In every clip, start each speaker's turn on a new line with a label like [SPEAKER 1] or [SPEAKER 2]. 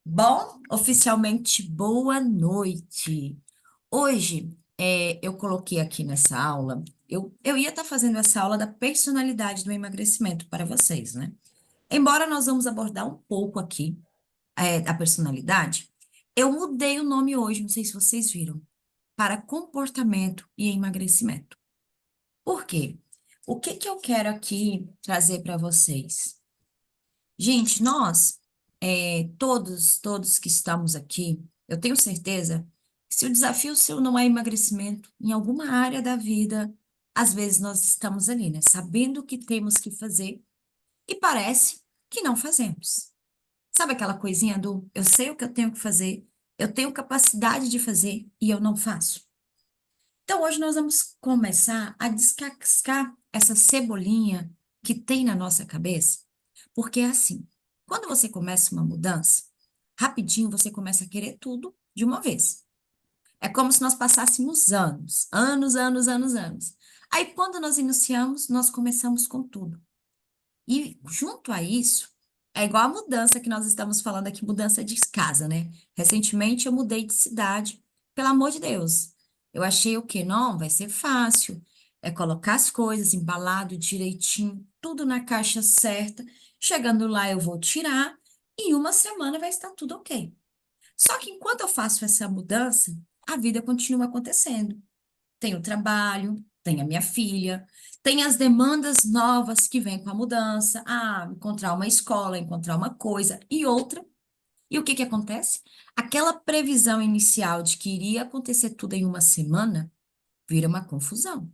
[SPEAKER 1] Bom, oficialmente boa noite. Hoje, eu coloquei aqui nessa aula, eu ia estar fazendo essa aula da personalidade do emagrecimento para vocês, né? Embora nós vamos abordar um pouco aqui, da personalidade, eu mudei o nome hoje, não sei se vocês viram, para comportamento e emagrecimento. Por quê? O que que eu quero aqui trazer para vocês? Gente, nós, todos que estamos aqui, eu tenho certeza que se o desafio seu não é emagrecimento, em alguma área da vida, às vezes nós estamos ali, né? Sabendo o que temos que fazer e parece que não fazemos. Sabe aquela coisinha do eu sei o que eu tenho que fazer, eu tenho capacidade de fazer e eu não faço? Então, hoje nós vamos começar a descascar essa cebolinha que tem na nossa cabeça, porque é assim, quando você começa uma mudança, rapidinho você começa a querer tudo de uma vez. É como se nós passássemos anos. Aí, quando nós iniciamos, nós começamos com tudo. E junto a isso, é igual a mudança que nós estamos falando aqui, mudança de casa, né? Recentemente eu mudei de cidade, pelo amor de Deus. Eu achei o quê? Não, vai ser fácil. É colocar as coisas embalado direitinho, tudo na caixa certa. Chegando lá eu vou tirar e uma semana vai estar tudo ok. Só que enquanto eu faço essa mudança, a vida continua acontecendo. Tem o trabalho, tem a minha filha, tem as demandas novas que vêm com a mudança. Ah, encontrar uma escola, encontrar uma coisa e outra. E o que que acontece? Aquela previsão inicial de que iria acontecer tudo em uma semana vira uma confusão.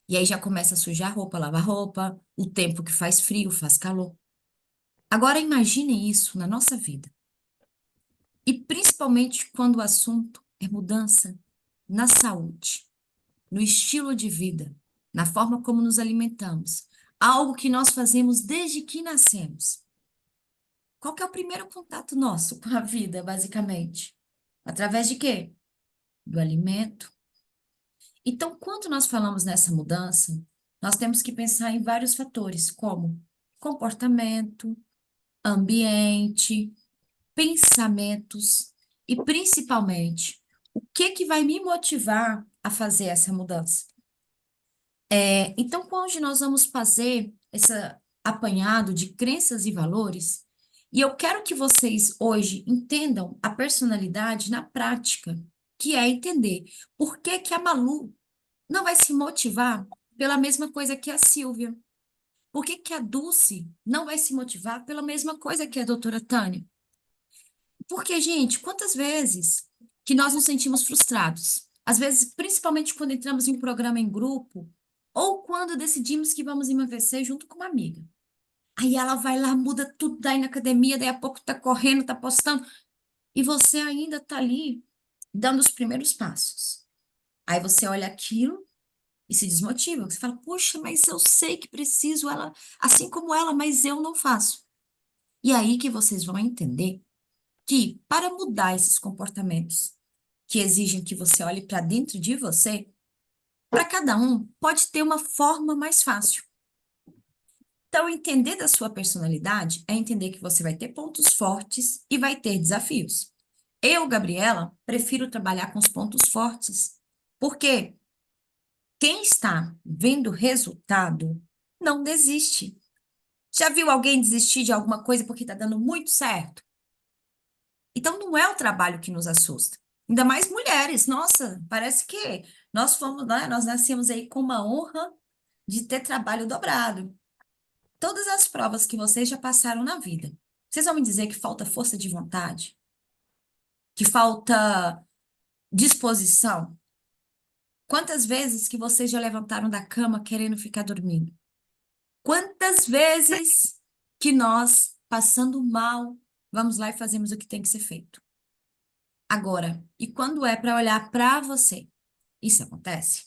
[SPEAKER 1] E aí já começa a sujar roupa, lavar roupa, o tempo que faz frio, faz calor. Agora imagine isso na nossa vida. E principalmente quando o assunto é mudança na saúde, no estilo de vida, na forma como nos alimentamos, algo que nós fazemos desde que nascemos. Qual que é o primeiro contato nosso com a vida, basicamente? Através de quê? Do alimento. Então, quando nós falamos nessa mudança, nós temos que pensar em vários fatores, como comportamento, ambiente, pensamentos e, principalmente, o que que vai me motivar a fazer essa mudança? Então, quando nós vamos fazer esse apanhado de crenças e valores, e eu quero que vocês hoje entendam a personalidade na prática, que é entender por que que a Malu não vai se motivar pela mesma coisa que a Silvia. Por que que a Dulce não vai se motivar pela mesma coisa que a doutora Tânia? Porque, gente, quantas vezes que nós nos sentimos frustrados? Às vezes, principalmente quando entramos em um programa em grupo, ou quando decidimos que vamos emagrecer junto com uma amiga. Aí ela vai lá, muda tudo, daí na academia, daí a pouco tá correndo, tá postando, e você ainda tá ali dando os primeiros passos. Aí você olha aquilo e se desmotiva. Você fala, puxa, mas eu sei que preciso ela, assim como ela, mas eu não faço. E aí que vocês vão entender que para mudar esses comportamentos que exigem que você olhe para dentro de você, para cada um pode ter uma forma mais fácil. Então, entender da sua personalidade é entender que você vai ter pontos fortes e vai ter desafios. Eu, Gabriela, prefiro trabalhar com os pontos fortes, porque quem está vendo resultado não desiste. Já viu alguém desistir de alguma coisa porque está dando muito certo? Então, não é o trabalho que nos assusta. Ainda mais mulheres. Nossa, parece que nós fomos, né? Nós nascemos aí com uma honra de ter trabalho dobrado. Todas as provas que vocês já passaram na vida, vocês vão me dizer que falta força de vontade? Que falta disposição? Quantas vezes que vocês já levantaram da cama querendo ficar dormindo? Quantas vezes que nós, passando mal, vamos lá e fazemos o que tem que ser feito? Agora, e quando é para olhar para você? Isso acontece?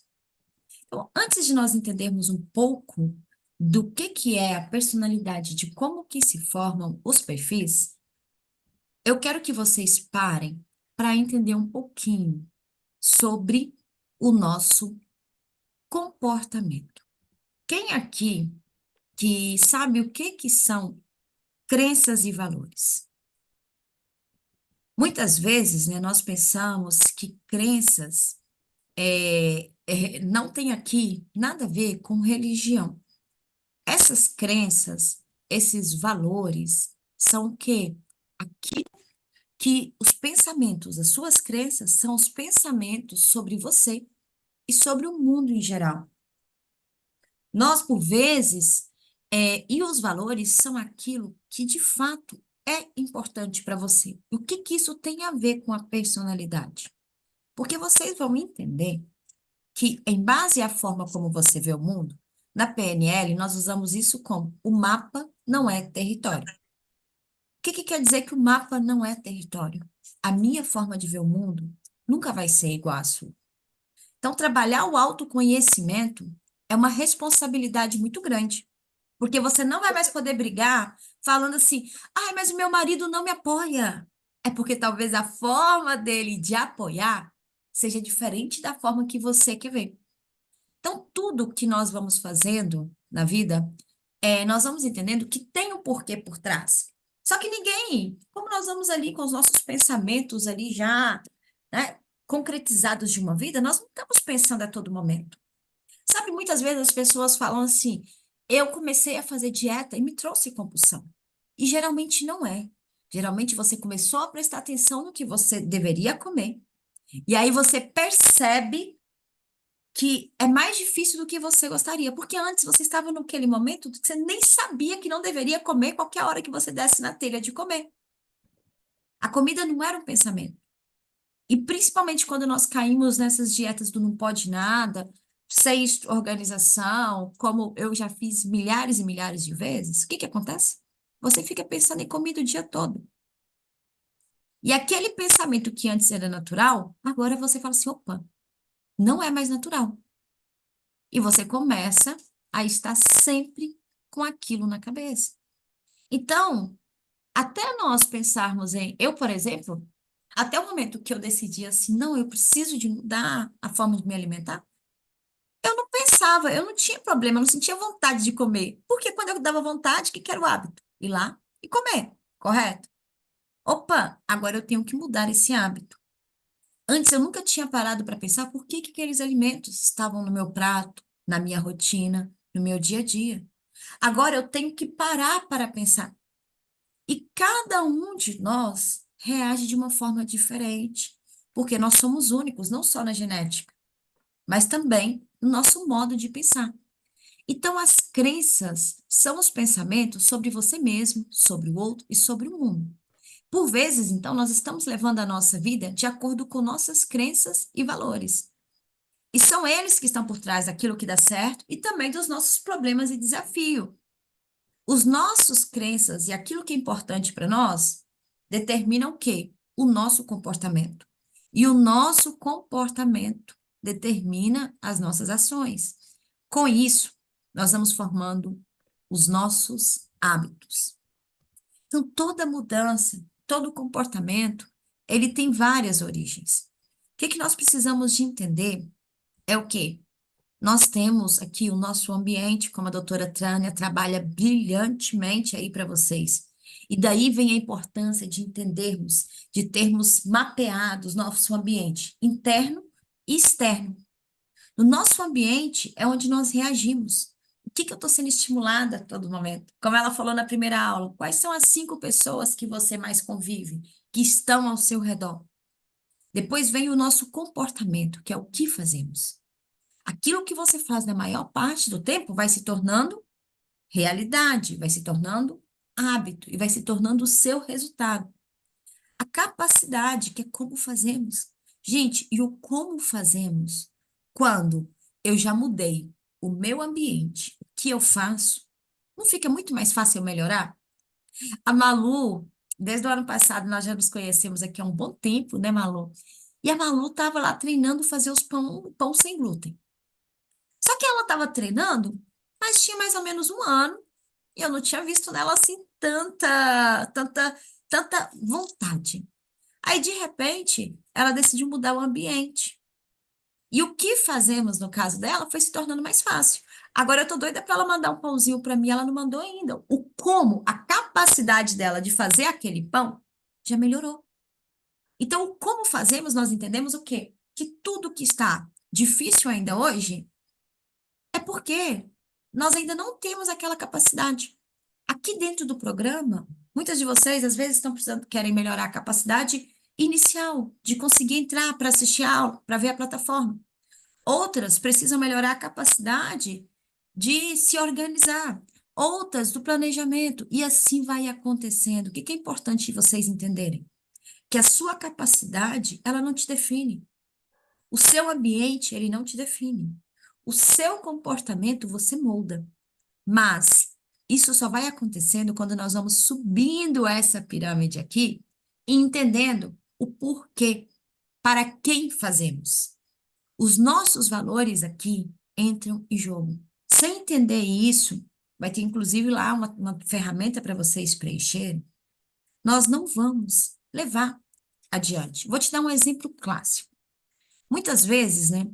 [SPEAKER 1] Então, antes de nós entendermos um pouco do que é a personalidade, de como que se formam os perfis, eu quero que vocês parem para entender um pouquinho sobre o nosso comportamento. Quem aqui que sabe o que são crenças e valores? Muitas vezes, né, nós pensamos que crenças não tem aqui nada a ver com religião. Essas crenças, esses valores, são o quê? Aquilo que os pensamentos, as suas crenças, são os pensamentos sobre você e sobre o mundo em geral. Nós, por vezes, e os valores são aquilo que de fato é importante para você. E o que que isso tem a ver com a personalidade? Porque vocês vão entender que, em base à forma como você vê o mundo, na PNL, nós usamos isso como o mapa não é território. O que que quer dizer que o mapa não é território? A minha forma de ver o mundo nunca vai ser igual à sua. Então, trabalhar o autoconhecimento é uma responsabilidade muito grande, porque você não vai mais poder brigar falando assim, ai, mas o meu marido não me apoia. É porque talvez a forma dele de apoiar seja diferente da forma que você quer ver. Então, tudo que nós vamos fazendo na vida, nós vamos entendendo que tem um porquê por trás. Só que ninguém, como nós vamos ali com os nossos pensamentos ali já, né, concretizados de uma vida, nós não estamos pensando a todo momento. Sabe, muitas vezes as pessoas falam assim, eu comecei a fazer dieta e me trouxe compulsão. E geralmente não é. Geralmente você começou a prestar atenção no que você deveria comer. E aí você percebe que é mais difícil do que você gostaria, porque antes você estava naquele momento que você nem sabia que não deveria comer qualquer hora que você desse na telha de comer. A comida não era um pensamento. E principalmente quando nós caímos nessas dietas do não pode nada, sem organização, como eu já fiz milhares e milhares de vezes, o que que acontece? Você fica pensando em comida o dia todo. E aquele pensamento que antes era natural, agora você fala assim, opa, não é mais natural. E você começa a estar sempre com aquilo na cabeça. Então, até nós pensarmos em, eu, por exemplo, até o momento que eu decidi assim, não, eu preciso de mudar a forma de me alimentar, eu não pensava, eu não tinha problema, eu não sentia vontade de comer. Porque quando eu dava vontade, o que que era o hábito? Ir lá e comer, correto? Opa, agora eu tenho que mudar esse hábito. Antes eu nunca tinha parado para pensar por que que aqueles alimentos estavam no meu prato, na minha rotina, no meu dia a dia. Agora eu tenho que parar para pensar. E cada um de nós reage de uma forma diferente, porque nós somos únicos, não só na genética, mas também no nosso modo de pensar. Então, as crenças são os pensamentos sobre você mesmo, sobre o outro e sobre o mundo. Por vezes, então, nós estamos levando a nossa vida de acordo com nossas crenças e valores. E são eles que estão por trás daquilo que dá certo e também dos nossos problemas e desafios. Os nossos crenças e aquilo que é importante para nós determinam o quê? O nosso comportamento. E o nosso comportamento determina as nossas ações. Com isso, nós vamos formando os nossos hábitos. Então, toda mudança, todo comportamento, ele tem várias origens. O que que nós precisamos de entender é o quê? Nós temos aqui o nosso ambiente, como a doutora Trânia trabalha brilhantemente aí para vocês. E daí vem a importância de entendermos, de termos mapeados nosso ambiente interno e externo. No nosso ambiente é onde nós reagimos. O que que eu estou sendo estimulada a todo momento? Como ela falou na primeira aula, quais são as 5 pessoas que você mais convive, que estão ao seu redor? Depois vem o nosso comportamento, que é o que fazemos. Aquilo que você faz na maior parte do tempo vai se tornando realidade, vai se tornando hábito e vai se tornando o seu resultado. A capacidade, que é como fazemos. Gente, e o como fazemos? Quando eu já mudei o meu ambiente, o que eu faço, não fica muito mais fácil eu melhorar? A Malu, desde o ano passado, nós já nos conhecemos aqui há um bom tempo, né, Malu? E a Malu estava lá treinando fazer os pão sem glúten. Só que ela estava treinando, mas tinha mais ou menos um ano, e eu não tinha visto nela assim tanta vontade. Aí, de repente, ela decidiu mudar o ambiente. E o que fazemos no caso dela foi se tornando mais fácil. Agora eu tô doida para ela mandar um pãozinho para mim, ela não mandou ainda. O como, a capacidade dela de fazer aquele pão já melhorou. Então, como fazemos, nós entendemos o quê? Que tudo que está difícil ainda hoje é porque nós ainda não temos aquela capacidade. Aqui dentro do programa, muitas de vocês às vezes estão precisando, querem melhorar a capacidade inicial de conseguir entrar para assistir a aula, para ver a plataforma. Outras precisam melhorar a capacidade de se organizar. Outras do planejamento. E assim vai acontecendo. O que que é importante vocês entenderem? Que a sua capacidade, ela não te define. O seu ambiente, ele não te define. O seu comportamento, você molda. Mas isso só vai acontecendo quando nós vamos subindo essa pirâmide aqui e entendendo o porquê, para quem fazemos. Os nossos valores aqui entram em jogo. Sem entender isso, vai ter inclusive lá uma ferramenta para vocês preencherem. Nós não vamos levar adiante. Vou te dar um exemplo clássico. Muitas vezes, né,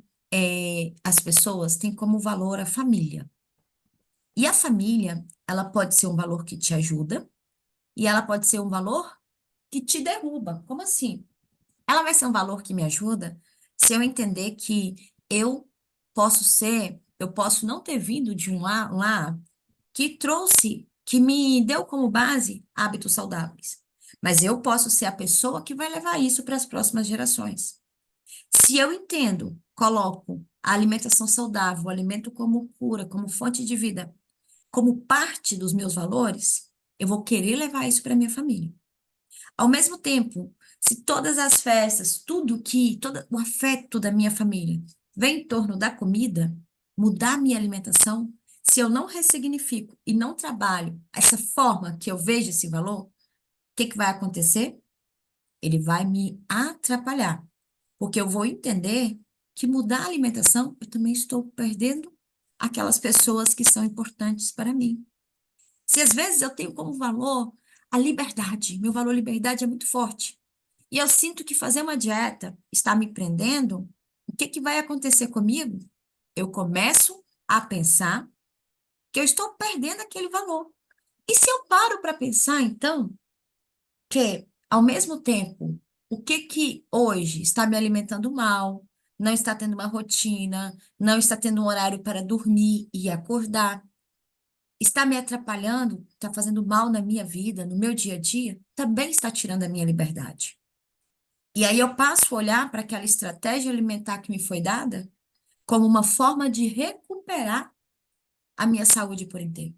[SPEAKER 1] as pessoas têm como valor a família. E a família, ela pode ser um valor que te ajuda e ela pode ser um valor que te derruba. Como assim? Ela vai ser um valor que me ajuda se eu entender que eu posso não ter vindo de um lar que trouxe, que me deu como base hábitos saudáveis. Mas eu posso ser a pessoa que vai levar isso para as próximas gerações. Se eu entendo, coloco a alimentação saudável, o alimento como cura, como fonte de vida, como parte dos meus valores, eu vou querer levar isso para minha família. Ao mesmo tempo, se todas as festas, todo o afeto da minha família vem em torno da comida, mudar minha alimentação, se eu não ressignifico e não trabalho essa forma que eu vejo esse valor, o que que vai acontecer? Ele vai me atrapalhar, porque eu vou entender que mudar a alimentação, eu também estou perdendo aquelas pessoas que são importantes para mim. Se às vezes eu tenho como valor a liberdade, meu valor liberdade é muito forte, e eu sinto que fazer uma dieta está me prendendo, o que que vai acontecer comigo? Eu começo a pensar que eu estou perdendo aquele valor. E se eu paro para pensar, então, que, ao mesmo tempo, o que que hoje está me alimentando mal, não está tendo uma rotina, não está tendo um horário para dormir e acordar, está me atrapalhando, está fazendo mal na minha vida, no meu dia a dia, também está tirando a minha liberdade. E aí eu passo a olhar para aquela estratégia alimentar que me foi dada como uma forma de recuperar a minha saúde por inteiro.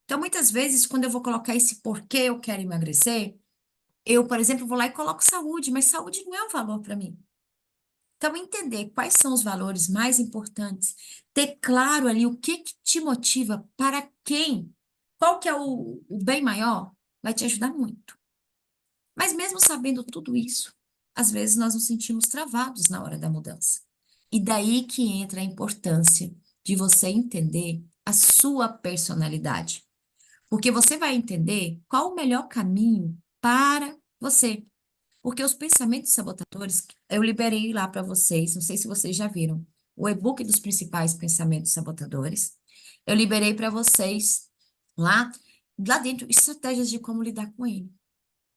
[SPEAKER 1] Então, muitas vezes, quando eu vou colocar esse porquê eu quero emagrecer, eu, por exemplo, vou lá e coloco saúde, mas saúde não é um valor para mim. Então, entender quais são os valores mais importantes, ter claro ali o que que te motiva, para quem, qual que é o bem maior, vai te ajudar muito. Mas mesmo sabendo tudo isso, às vezes nós nos sentimos travados na hora da mudança. E daí que entra a importância de você entender a sua personalidade. Porque você vai entender qual o melhor caminho para você. Porque os pensamentos sabotadores, eu liberei lá para vocês, não sei se vocês já viram, o e-book dos principais pensamentos sabotadores. Eu liberei para vocês lá, lá dentro, estratégias de como lidar com ele.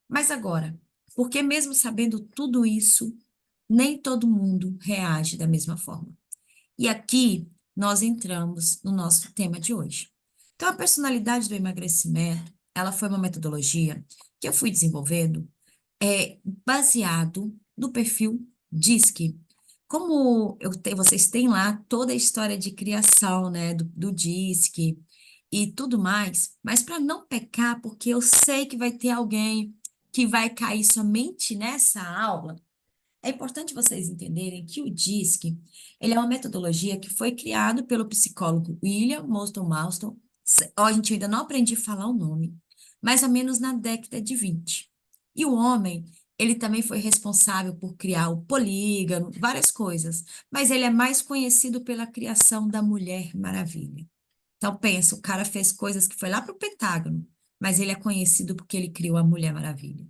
[SPEAKER 1] Mas agora, porque mesmo sabendo tudo isso, nem todo mundo reage da mesma forma. E aqui nós entramos no nosso tema de hoje. Então, a personalidade do emagrecimento, ela foi uma metodologia que eu fui desenvolvendo baseado no perfil DISC. Como vocês têm lá toda a história de criação, né, do DISC e tudo mais, mas para não pecar, porque eu sei que vai ter alguém que vai cair somente nessa aula, é importante vocês entenderem que o DISC, ele é uma metodologia que foi criado pelo psicólogo William Moulton Marston. Ó, a gente ainda não aprendi a falar o nome, mais ou menos na década de 20. E o homem, ele também foi responsável por criar o polígamo, várias coisas, mas ele é mais conhecido pela criação da Mulher Maravilha. Então, pensa, o cara fez coisas que foi lá para o Pentágono, mas ele é conhecido porque ele criou a Mulher Maravilha.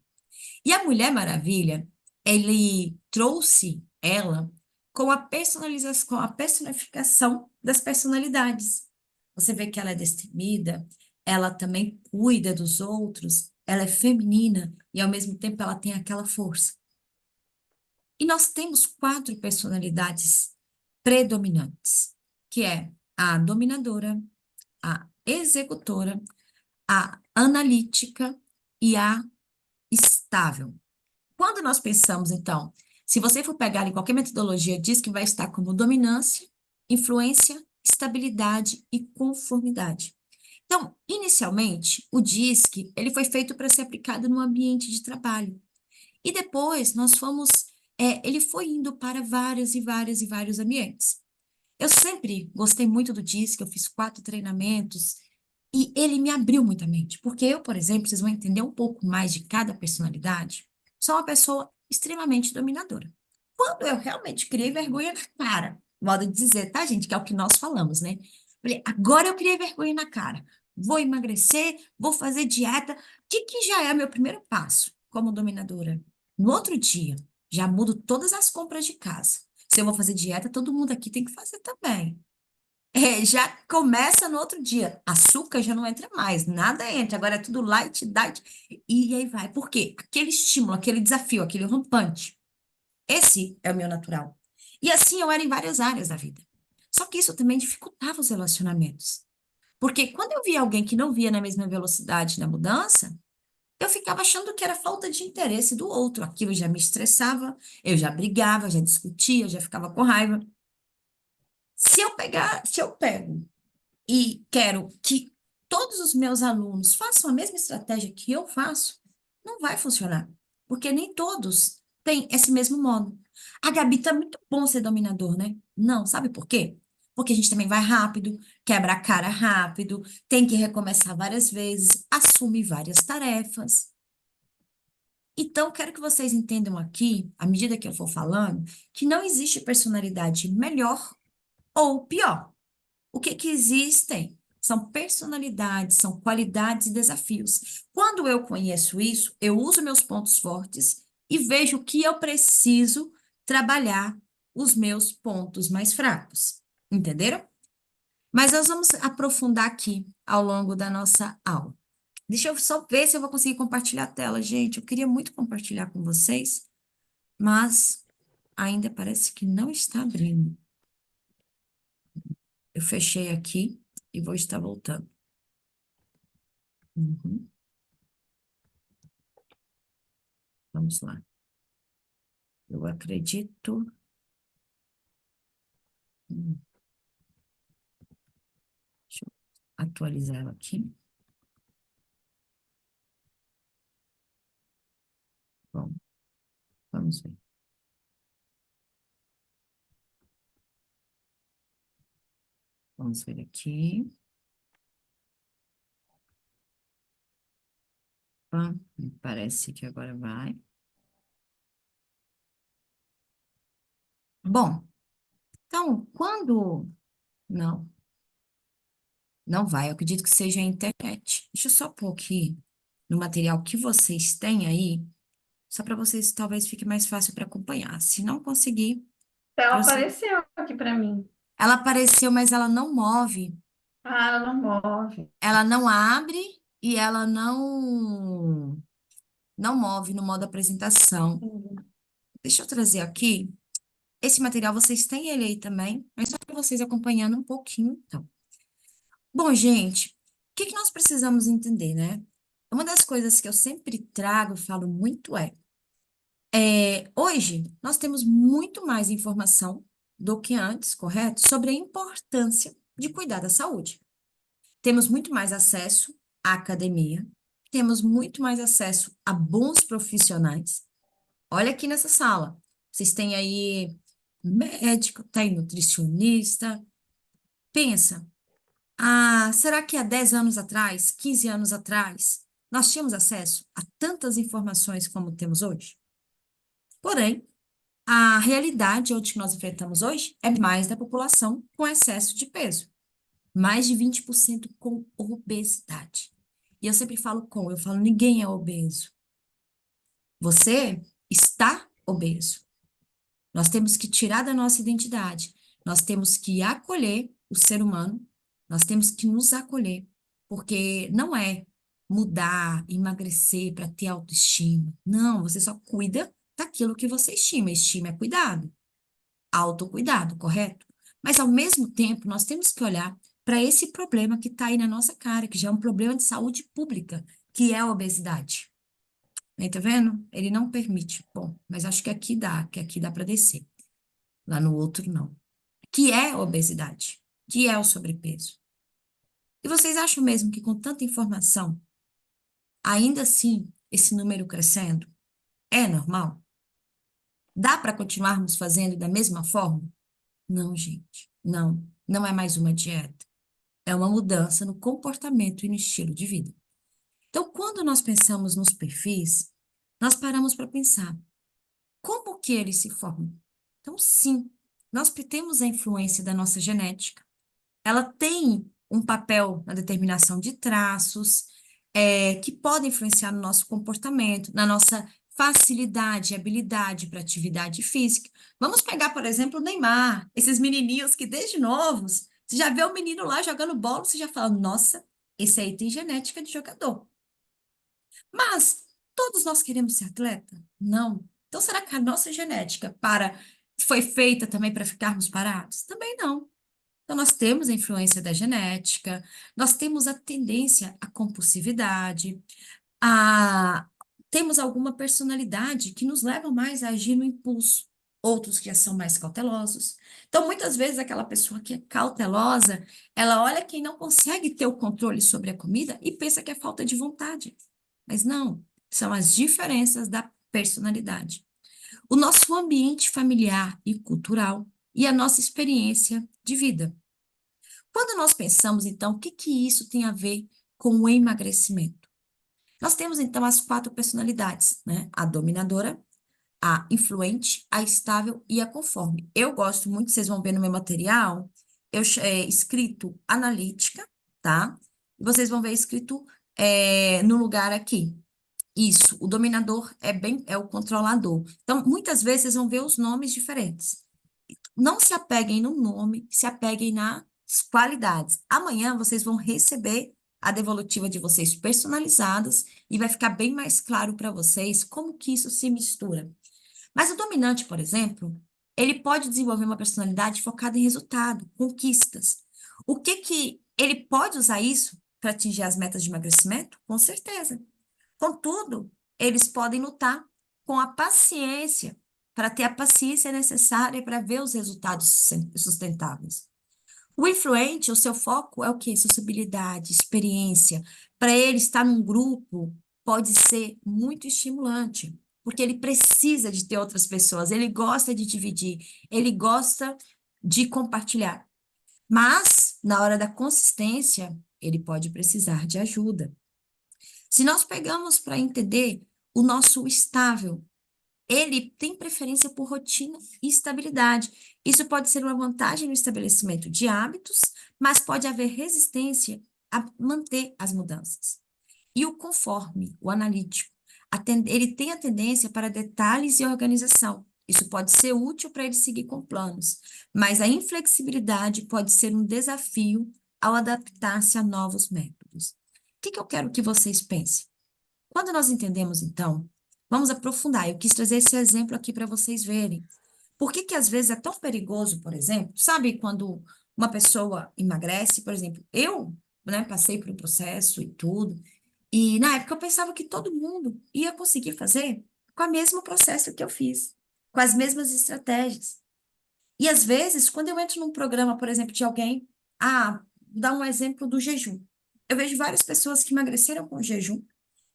[SPEAKER 1] E a Mulher Maravilha, ele trouxe ela com a personalização, com a personificação das personalidades. Você vê que ela é destemida, ela também cuida dos outros, ela é feminina e ao mesmo tempo ela tem aquela força. E nós temos quatro personalidades predominantes, que é a dominadora, a executora, a analítica e a estável. Quando nós pensamos, então, se você for pegar em qualquer metodologia, diz que vai estar como dominância, influência, estabilidade e conformidade. Então, inicialmente, o DISC, ele foi feito para ser aplicado no ambiente de trabalho. E depois ele foi indo para vários e vários e vários ambientes. Eu sempre gostei muito do DISC, eu fiz 4 treinamentos e ele me abriu muita mente. Porque eu, por exemplo, vocês vão entender um pouco mais de cada personalidade, sou uma pessoa extremamente dominadora. Quando eu realmente criei vergonha na cara, modo de dizer, tá, gente? Que é o que nós falamos, né? Falei, agora eu criei vergonha na cara. Vou emagrecer, vou fazer dieta. O que já é meu primeiro passo como dominadora? No outro dia, já mudo todas as compras de casa. Se eu vou fazer dieta, todo mundo aqui tem que fazer também. Já começa no outro dia. Açúcar já não entra mais, nada entra. Agora é tudo light, diet. E aí vai. Por quê? Aquele estímulo, aquele desafio, aquele rompante. Esse é o meu natural. E assim eu era em várias áreas da vida. Só que isso também dificultava os relacionamentos. Porque quando eu via alguém que não via na mesma velocidade da mudança, eu ficava achando que era falta de interesse do outro. Aquilo já me estressava, eu já brigava, já discutia, já ficava com raiva. Se eu pego e quero que todos os meus alunos façam a mesma estratégia que eu faço, não vai funcionar, porque nem todos têm esse mesmo modo. A Gabi tá muito bom ser dominador, né? Não, sabe por quê? Porque a gente também vai rápido, quebra a cara rápido, tem que recomeçar várias vezes, assume várias tarefas. Então, quero que vocês entendam aqui, à medida que eu for falando, que não existe personalidade melhor ou pior. O que que existem? São personalidades, são qualidades e desafios. Quando eu conheço isso, eu uso meus pontos fortes e vejo que eu preciso trabalhar os meus pontos mais fracos. Entenderam? Mas nós vamos aprofundar aqui ao longo da nossa aula. Deixa eu só ver se eu vou conseguir compartilhar a tela, gente. Eu queria muito compartilhar com vocês, mas ainda parece que não está abrindo. Eu fechei aqui e vou estar voltando. Uhum. Vamos lá. Eu acredito. Hum, Deixa eu atualizar ela aqui. Bom, vamos ver. Vamos ver aqui. Me parece que agora vai. Bom, então, quando. Não, não vai. Eu acredito que seja a internet. Deixa eu só pôr aqui no material que vocês têm aí, só para vocês talvez fique mais fácil para acompanhar. Se não conseguir,
[SPEAKER 2] Ela
[SPEAKER 1] prosseguir.
[SPEAKER 2] apareceu aqui para mim.
[SPEAKER 1] Ela apareceu, mas ela não move.
[SPEAKER 2] Ah, ela não move.
[SPEAKER 1] Ela não abre e ela não move no modo apresentação.
[SPEAKER 2] Entendi.
[SPEAKER 1] Deixa eu trazer aqui. Esse material vocês têm ele aí também, mas só para vocês acompanhando um pouquinho, então. Bom, gente, o que que nós precisamos entender, né? Uma das coisas que eu sempre trago e falo muito hoje nós temos muito mais informação do que antes, correto? Sobre a importância de cuidar da saúde. Temos muito mais acesso à academia, temos muito mais acesso a bons profissionais. Olha aqui nessa sala. Vocês têm aí médico, tem nutricionista. Pensa, será que há 10 anos atrás, 15 anos atrás, nós tínhamos acesso a tantas informações como temos hoje? Porém, a realidade onde nós enfrentamos hoje é mais da população com excesso de peso. Mais de 20% com obesidade. E eu sempre falo eu falo, ninguém é obeso. Você está obeso. Nós temos que tirar da nossa identidade. Nós temos que acolher o ser humano. Nós temos que nos acolher. Porque não é mudar, emagrecer para ter autoestima. Não, você só cuida daquilo que você estima. Estima é cuidado, autocuidado, correto? Mas, ao mesmo tempo, nós temos que olhar para esse problema que está aí na nossa cara, que já é um problema de saúde pública, que é a obesidade. Aí, tá vendo? Ele não permite. Bom, mas acho que aqui dá para descer. Lá no outro, não. Que é a obesidade, que é o sobrepeso. E vocês acham mesmo que com tanta informação, ainda assim, esse número crescendo é normal? Dá para continuarmos fazendo da mesma forma? Não, gente. Não. Não é mais uma dieta. É uma mudança no comportamento e no estilo de vida. Então, quando nós pensamos nos perfis, nós paramos para pensar como que eles se formam. Então, sim, nós temos a influência da nossa genética. Ela tem um papel na determinação de traços, que podem influenciar no nosso comportamento, na nossa facilidade e habilidade para atividade física. Vamos pegar, por exemplo, o Neymar, esses menininhos que desde novos, você já vê o menino lá jogando bola, você já fala, nossa, esse aí tem genética de jogador. Mas todos nós queremos ser atleta? Não. Então, será que a nossa genética foi feita também para ficarmos parados? Também não. Então, nós temos a influência da genética, nós temos a tendência à compulsividade, a... temos alguma personalidade que nos leva mais a agir no impulso, outros que já são mais cautelosos. Então, muitas vezes, aquela pessoa que é cautelosa, ela olha quem não consegue ter o controle sobre a comida e pensa que é falta de vontade. Mas não, são as diferenças da personalidade. O nosso ambiente familiar e cultural e a nossa experiência de vida. Quando nós pensamos, então, o que que isso tem a ver com o emagrecimento? Nós temos, então, as quatro personalidades, né? A dominadora, a influente, a estável e a conforme. Eu gosto muito, vocês vão ver no meu material, escrito analítica, tá? E vocês vão ver escrito no lugar aqui. Isso, o dominador é o controlador. Então, muitas vezes vocês vão ver os nomes diferentes. Não se apeguem no nome, se apeguem nas qualidades. Amanhã vocês vão receber a devolutiva de vocês personalizadas e vai ficar bem mais claro para vocês como que isso se mistura. Mas o dominante, por exemplo, ele pode desenvolver uma personalidade focada em resultado, conquistas. O que que ele pode usar isso para atingir as metas de emagrecimento? Com certeza. Contudo, eles podem lutar com a paciência, para ter a paciência necessária para ver os resultados sustentáveis. O influente, o seu foco é o quê? Sociabilidade, experiência. Para ele estar num grupo pode ser muito estimulante, porque ele precisa de ter outras pessoas, ele gosta de dividir, ele gosta de compartilhar. Mas, na hora da consistência, ele pode precisar de ajuda. Se nós pegamos para entender o nosso estável, ele tem preferência por rotina e estabilidade. Isso pode ser uma vantagem no estabelecimento de hábitos, mas pode haver resistência a manter as mudanças. E o conforme, o analítico, ele tem a tendência para detalhes e organização. Isso pode ser útil para ele seguir com planos, mas a inflexibilidade pode ser um desafio ao adaptar-se a novos métodos. O que que eu quero que vocês pensem? Quando nós entendemos, então, vamos aprofundar. Eu quis trazer esse exemplo aqui para vocês verem. Por que que às vezes é tão perigoso, por exemplo, sabe quando uma pessoa emagrece, por exemplo, eu, né, passei por um processo e tudo, e na época eu pensava que todo mundo ia conseguir fazer com o mesmo processo que eu fiz, com as mesmas estratégias. E às vezes, quando eu entro num programa, por exemplo, de alguém, dá um exemplo do jejum. Eu vejo várias pessoas que emagreceram com jejum,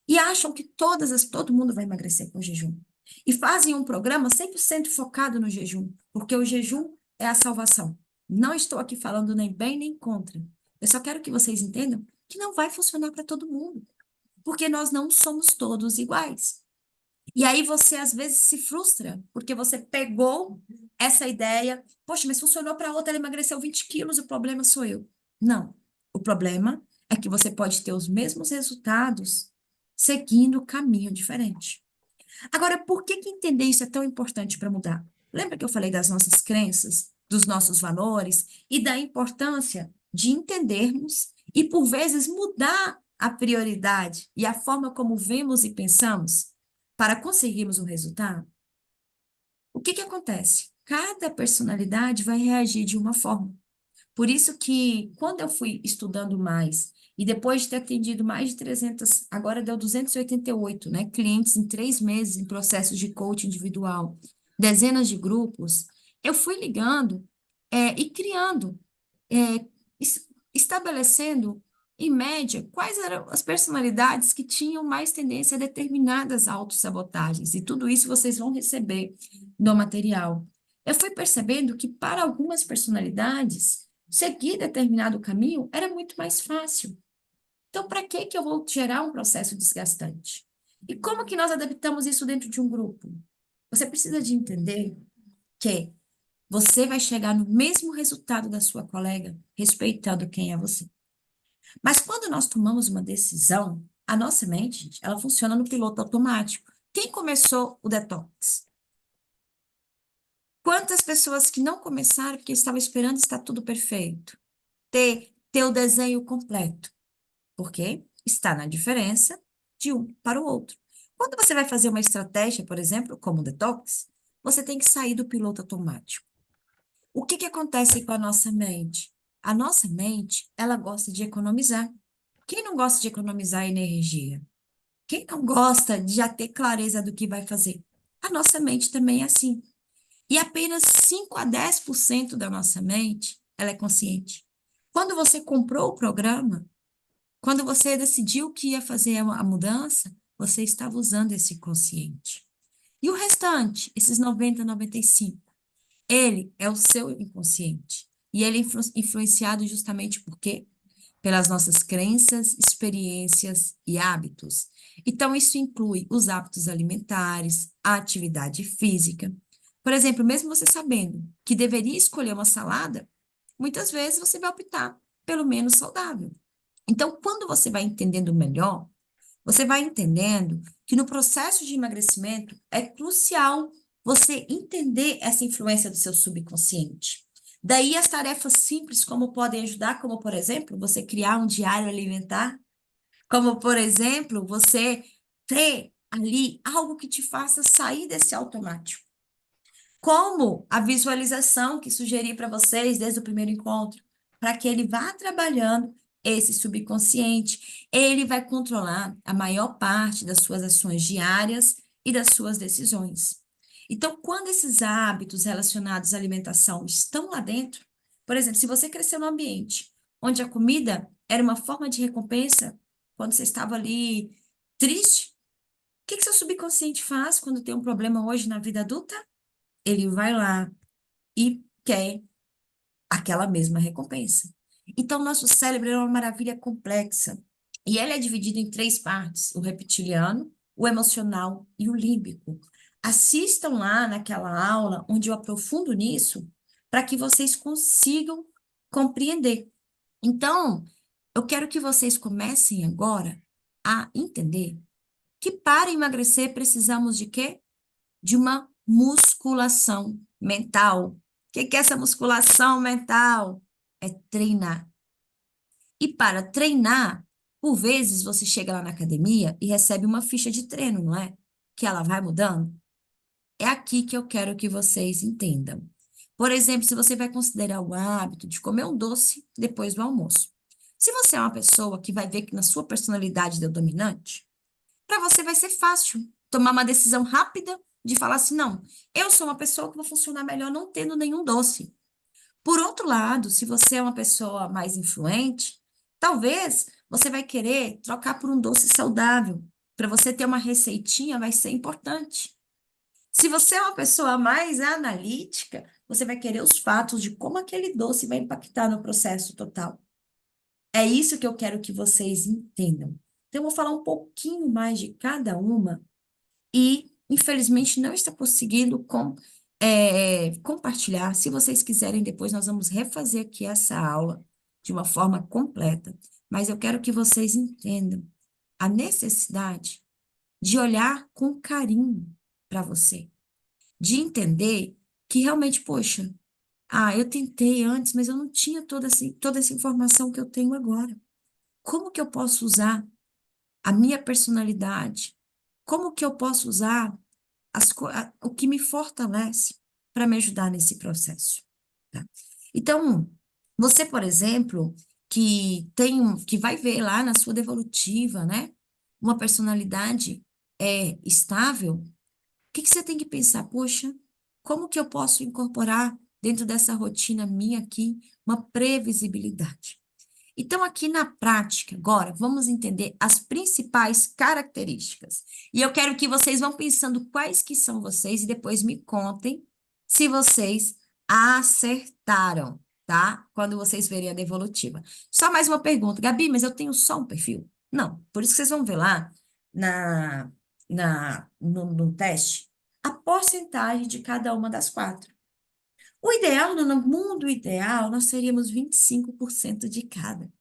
[SPEAKER 1] e acham que todo mundo vai emagrecer com jejum. E fazem um programa 100% focado no jejum, porque o jejum é a salvação. Não estou aqui falando nem bem nem contra. Eu só quero que vocês entendam que não vai funcionar para todo mundo, porque nós não somos todos iguais. E aí você às vezes se frustra, porque você pegou essa ideia, poxa, mas funcionou para outra, ela emagreceu 20 quilos, o problema sou eu. Não. O problema é que você pode ter os mesmos resultados seguindo o caminho diferente. Agora, por que que entender isso é tão importante para mudar? Lembra que eu falei das nossas crenças, dos nossos valores e da importância de entendermos e, por vezes, mudar a prioridade e a forma como vemos e pensamos para conseguirmos um resultado? O que que acontece? Cada personalidade vai reagir de uma forma. Por isso que, quando eu fui estudando mais, e depois de ter atendido mais de 300, agora deu 288, né, clientes em 3 meses em processos de coaching individual, dezenas de grupos, eu fui ligando, e criando, estabelecendo, em média, quais eram as personalidades que tinham mais tendência a determinadas autossabotagens. E tudo isso vocês vão receber no material. Eu fui percebendo que, para algumas personalidades, seguir determinado caminho era muito mais fácil. Então, para que que eu vou gerar um processo desgastante? E como que nós adaptamos isso dentro de um grupo? Você precisa de entender que você vai chegar no mesmo resultado da sua colega, respeitando quem é você. Mas quando nós tomamos uma decisão, a nossa mente, gente, ela funciona no piloto automático. Quem começou o detox? Quantas pessoas que não começaram porque estavam esperando estar tudo perfeito? Ter o desenho completo. Porque está na diferença de um para o outro. Quando você vai fazer uma estratégia, por exemplo, como o detox, você tem que sair do piloto automático. O que que acontece com a nossa mente? A nossa mente, ela gosta de economizar. Quem não gosta de economizar energia? Quem não gosta de já ter clareza do que vai fazer? A nossa mente também é assim. E apenas 5 a 10% da nossa mente, ela é consciente. Quando você comprou o programa, quando você decidiu que ia fazer a mudança, você estava usando esse consciente. E o restante, esses 90, 95, ele é o seu inconsciente. E ele é influenciado justamente por quê? Pelas nossas crenças, experiências e hábitos. Então, isso inclui os hábitos alimentares, a atividade física. Por exemplo, mesmo você sabendo que deveria escolher uma salada, muitas vezes você vai optar pelo menos saudável. Então, quando você vai entendendo melhor, você vai entendendo que no processo de emagrecimento é crucial você entender essa influência do seu subconsciente. Daí as tarefas simples como podem ajudar, como por exemplo, você criar um diário alimentar, como por exemplo, você ter ali algo que te faça sair desse automático. Como a visualização que sugeri para vocês desde o primeiro encontro, para que ele vá trabalhando esse subconsciente, ele vai controlar a maior parte das suas ações diárias e das suas decisões. Então, quando esses hábitos relacionados à alimentação estão lá dentro, por exemplo, se você cresceu num ambiente onde a comida era uma forma de recompensa, quando você estava ali triste, o que que seu subconsciente faz quando tem um problema hoje na vida adulta? Ele vai lá e quer aquela mesma recompensa. Então, nosso cérebro é uma maravilha complexa. E ele é dividido em 3 partes: o reptiliano, o emocional e o límbico. Assistam lá naquela aula onde eu aprofundo nisso, para que vocês consigam compreender. Então, eu quero que vocês comecem agora a entender que para emagrecer precisamos de quê? De uma musculação mental. O que que é essa musculação mental? É treinar. E para treinar, por vezes você chega lá na academia e recebe uma ficha de treino, não é? Que ela vai mudando. É aqui que eu quero que vocês entendam. Por exemplo, se você vai considerar o hábito de comer um doce depois do almoço. Se você é uma pessoa que vai ver que na sua personalidade deu dominante, para você vai ser fácil tomar uma decisão rápida de falar assim: não, eu sou uma pessoa que vou funcionar melhor não tendo nenhum doce. Por outro lado, se você é uma pessoa mais influente, talvez você vai querer trocar por um doce saudável. Para você ter uma receitinha vai ser importante. Se você é uma pessoa mais analítica, você vai querer os fatos de como aquele doce vai impactar no processo total. É isso que eu quero que vocês entendam. Então, eu vou falar um pouquinho mais de cada uma e, infelizmente, não está conseguindo compartilhar. Se vocês quiserem, depois nós vamos refazer aqui essa aula de uma forma completa. Mas eu quero que vocês entendam a necessidade de olhar com carinho para você, de entender que realmente, poxa, eu tentei antes, mas eu não tinha toda essa informação que eu tenho agora. Como que eu posso usar a minha personalidade? Como que eu posso usar o que me fortalece para me ajudar nesse processo, tá? Então, você, por exemplo, que vai ver lá na sua devolutiva, né? Uma personalidade estável, o que que você tem que pensar? Poxa, como que eu posso incorporar dentro dessa rotina minha aqui uma previsibilidade? Então, aqui na prática, agora, vamos entender as principais características. E eu quero que vocês vão pensando quais que são vocês e depois me contem se vocês acertaram, tá? Quando vocês verem a devolutiva. Só mais uma pergunta, Gabi, mas eu tenho só um perfil? Não, por isso que vocês vão ver lá na, no teste a porcentagem de cada uma das quatro. O ideal, no mundo ideal, nós seríamos 25% de cada.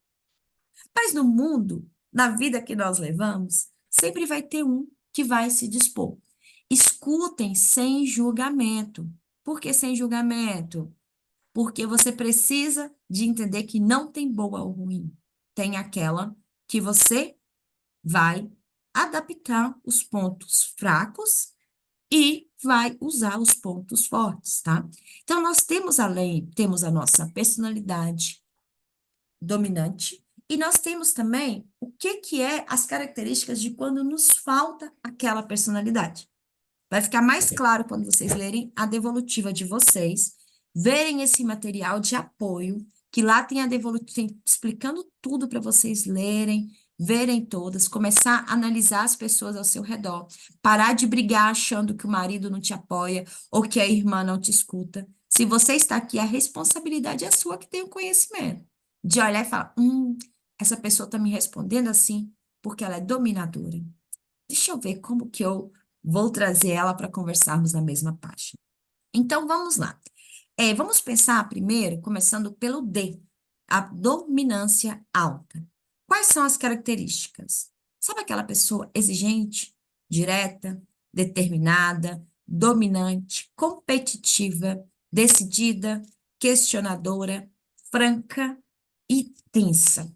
[SPEAKER 1] Mas no mundo, na vida que nós levamos, sempre vai ter um que vai se dispor. Escutem sem julgamento. Por que sem julgamento? Porque você precisa de entender que não tem boa ou ruim. Tem aquela que você vai adaptar os pontos fracos e vai usar os pontos fortes, tá? Então, nós temos temos a nossa personalidade dominante, e nós temos também o que que é as características de quando nos falta aquela personalidade. Vai ficar mais claro quando vocês lerem a devolutiva de vocês, verem esse material de apoio, que lá tem a devolutiva explicando tudo para vocês lerem, verem todas, começar a analisar as pessoas ao seu redor, parar de brigar achando que o marido não te apoia ou que a irmã não te escuta. Se você está aqui, a responsabilidade é sua que tem o conhecimento. De olhar e falar, essa pessoa está me respondendo assim porque ela é dominadora. Deixa eu ver como que eu vou trazer ela para conversarmos na mesma página. Então, vamos lá. Vamos pensar primeiro, começando pelo D, a dominância alta. Quais são as características? Sabe aquela pessoa exigente, direta, determinada, dominante, competitiva, decidida, questionadora, franca e tensa?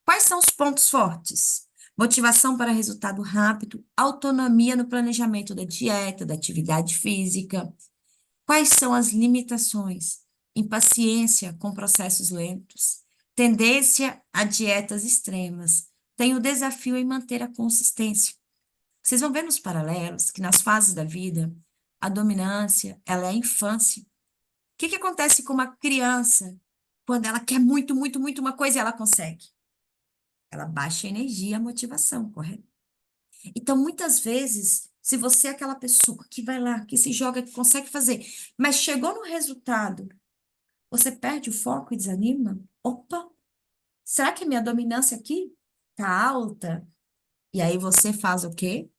[SPEAKER 1] Quais são os pontos fortes? Motivação para resultado rápido, autonomia no planejamento da dieta, da atividade física. Quais são as limitações? Impaciência com processos lentos, tendência a dietas extremas. Tem o desafio em manter a consistência. Vocês vão ver nos paralelos que nas fases da vida, a dominância, ela é a infância. O que que acontece com uma criança quando ela quer muito, muito, muito uma coisa e ela consegue? Ela baixa a energia e a motivação, correto? Então, muitas vezes, se você é aquela pessoa que vai lá, que se joga, que consegue fazer, mas chegou no resultado, você perde o foco e desanima? Opa, será que minha dominância aqui tá alta? E aí você faz o quê?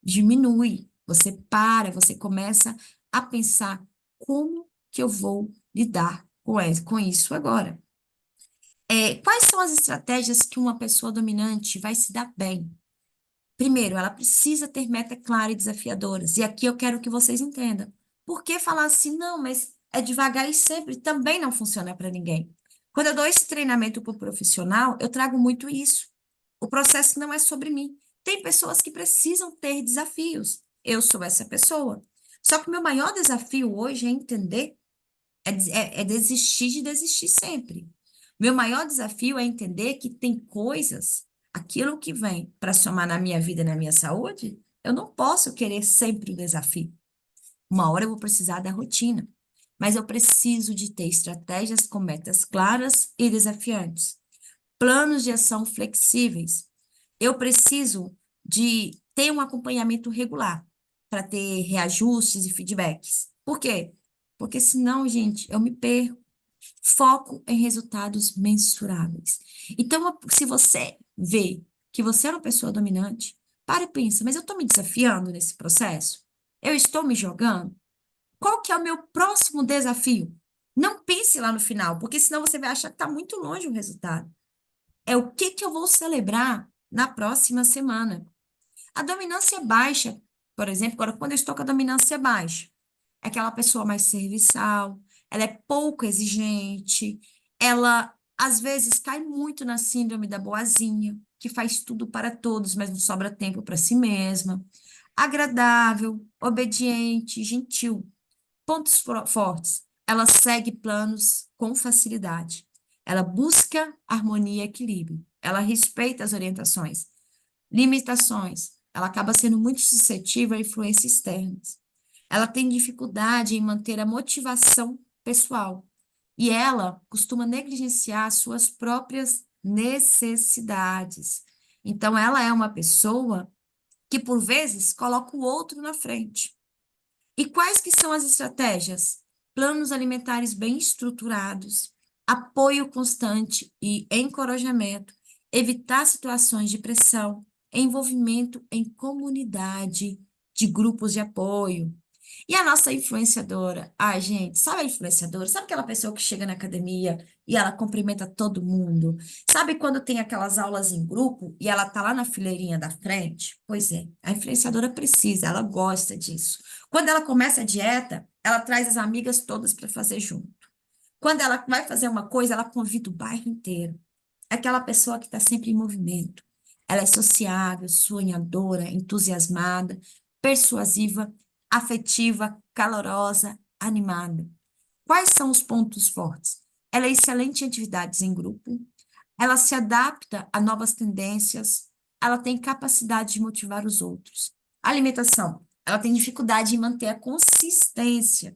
[SPEAKER 1] Diminui. Você para, você começa a pensar como que eu vou lidar com isso agora. Quais são as estratégias que uma pessoa dominante vai se dar bem? Primeiro, ela precisa ter meta clara e desafiadoras. E aqui eu quero que vocês entendam. Por que falar assim, não, mas é devagar e sempre? Também não funciona para ninguém. Quando eu dou esse treinamento para o profissional, eu trago muito isso. O processo não é sobre mim. Tem pessoas que precisam ter desafios. Eu sou essa pessoa. Só que o meu maior desafio hoje é entender, é desistir de desistir sempre. Meu maior desafio é entender que tem coisas, aquilo que vem para somar na minha vida e na minha saúde, eu não posso querer sempre o desafio. Uma hora eu vou precisar da rotina, mas eu preciso de ter estratégias com metas claras e desafiantes, planos de ação flexíveis. Eu preciso de ter um acompanhamento regular para ter reajustes e feedbacks. Por quê? Porque senão, gente, eu me perco. Foco em resultados mensuráveis. Então, se você vê que você é uma pessoa dominante, para e pensa, mas eu estou me desafiando nesse processo? Eu estou me jogando? Qual que é o meu próximo desafio? Não pense lá no final, porque senão você vai achar que está muito longe o resultado. É o que que eu vou celebrar na próxima semana. A dominância baixa, por exemplo, agora quando eu estou com a dominância baixa, é aquela pessoa mais serviçal, ela é pouco exigente, ela às vezes cai muito na síndrome da boazinha, que faz tudo para todos, mas não sobra tempo para si mesma. agradável, obediente, gentil. Pontos fortes. Ela segue planos com facilidade. Ela busca harmonia e equilíbrio. Ela respeita as orientações. Limitações. Ela acaba sendo muito suscetível a influências externas. Ela tem dificuldade em manter a motivação pessoal. E ela costuma negligenciar suas próprias necessidades. Então, ela é uma pessoa que, por vezes, coloca o outro na frente. E quais que são as estratégias? Planos alimentares bem estruturados, apoio constante e encorajamento, evitar situações de pressão, envolvimento em comunidade, de grupos de apoio. E a nossa influenciadora? Ai, gente, sabe a influenciadora? Sabe aquela pessoa que chega na academia e ela cumprimenta todo mundo? Sabe quando tem aquelas aulas em grupo e ela tá lá na fileirinha da frente? Pois é, a influenciadora precisa, ela gosta disso. Quando ela começa a dieta, ela traz as amigas todas para fazer junto. Quando ela vai fazer uma coisa, ela convida o bairro inteiro. É aquela pessoa que está sempre em movimento. Ela é sociável, sonhadora, entusiasmada, persuasiva, afetiva, calorosa, animada. Quais são os pontos fortes? Ela é excelente em atividades em grupo, ela se adapta a novas tendências, ela tem capacidade de motivar os outros. Alimentação, ela tem dificuldade em manter a consistência.